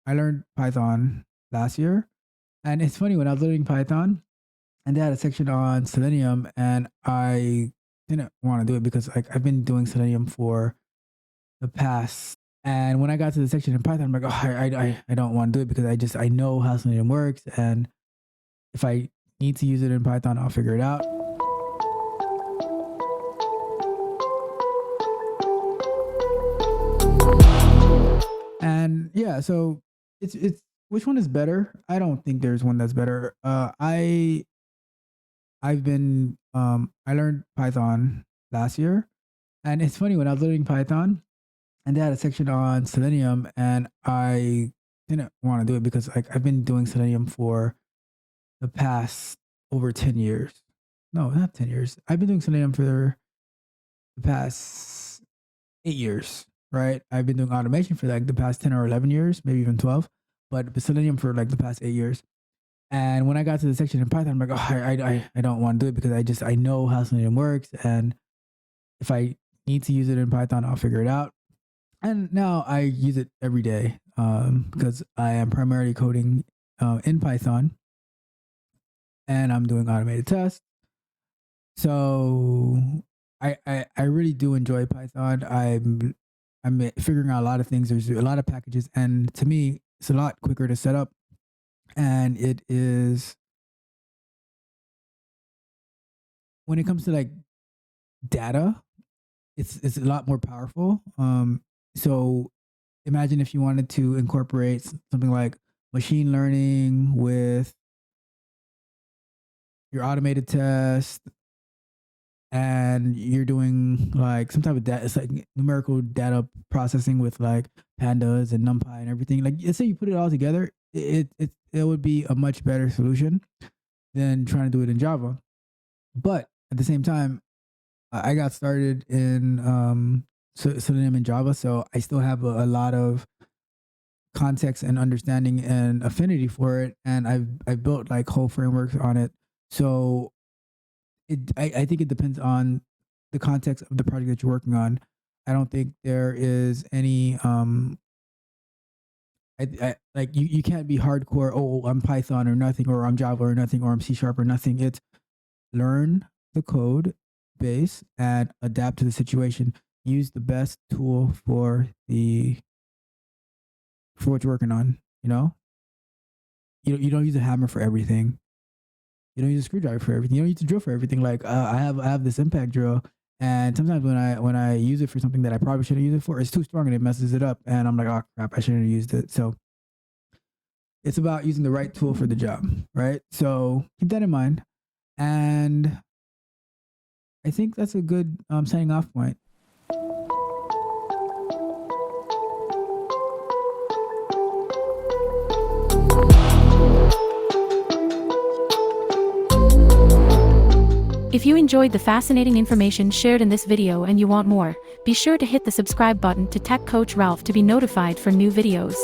I learned Python last year, and it's funny when I was learning Python, and they had a section on Selenium, and I didn't want to do it because like I've been doing Selenium for the past. And when I got to the section in Python, I'm like, oh, I don't want to do it because I know how Selenium works, and if I need to use it in Python, I'll figure it out. And yeah, so it's which one is better? I don't think there's one that's better. I learned Python last year, and it's funny when I was learning Python, and they had a section on Selenium, and I didn't want to do it because like I've been doing Selenium for the past over 10 years. No, not 10 years. I've been doing Selenium for the past 8 years, right? I've been doing automation for like the past 10 or 11 years, maybe even 12, but Selenium for like the past 8 years. And when I got to the section in Python, I'm like, oh, I don't want to do it because I know how Selenium works, and if I need to use it in Python, I'll figure it out. And now I use it every day because I am primarily coding in Python, and I'm doing automated tests. So I really do enjoy Python. I'm figuring out a lot of things. There's a lot of packages, and to me, it's a lot quicker to set up, and it is when it comes to like data, it's a lot more powerful. So imagine if you wanted to incorporate something like machine learning with your automated test, and you're doing like some type of data, it's like numerical data processing with like pandas and numpy and everything. Like let's say you put it all together, it would be a much better solution than trying to do it in Java. But at the same time, I got started in Selenium and Java, so I still have a lot of context and understanding and affinity for it, and I've built like whole frameworks on it. So I think it depends on the context of the project that you're working on. I don't think there is any I like you can't be hardcore. Oh, I'm Python or nothing, or I'm Java or nothing, or I'm C# or nothing. It's learn the code base and adapt to the situation. Use the best tool for what you're working on. You don't use a hammer for everything. You don't use a screwdriver for everything. You don't use a drill for everything. Like I have this impact drill, and sometimes when I use it for something that I probably shouldn't use it for, it's too strong and it messes it up, and I'm like, oh crap, I shouldn't have used it. So it's about using the right tool for the job, right? So keep that in mind, and I think that's a good signing off point. If you enjoyed the fascinating information shared in this video and you want more, be sure to hit the subscribe button to Tech Coach Ralph to be notified for new videos.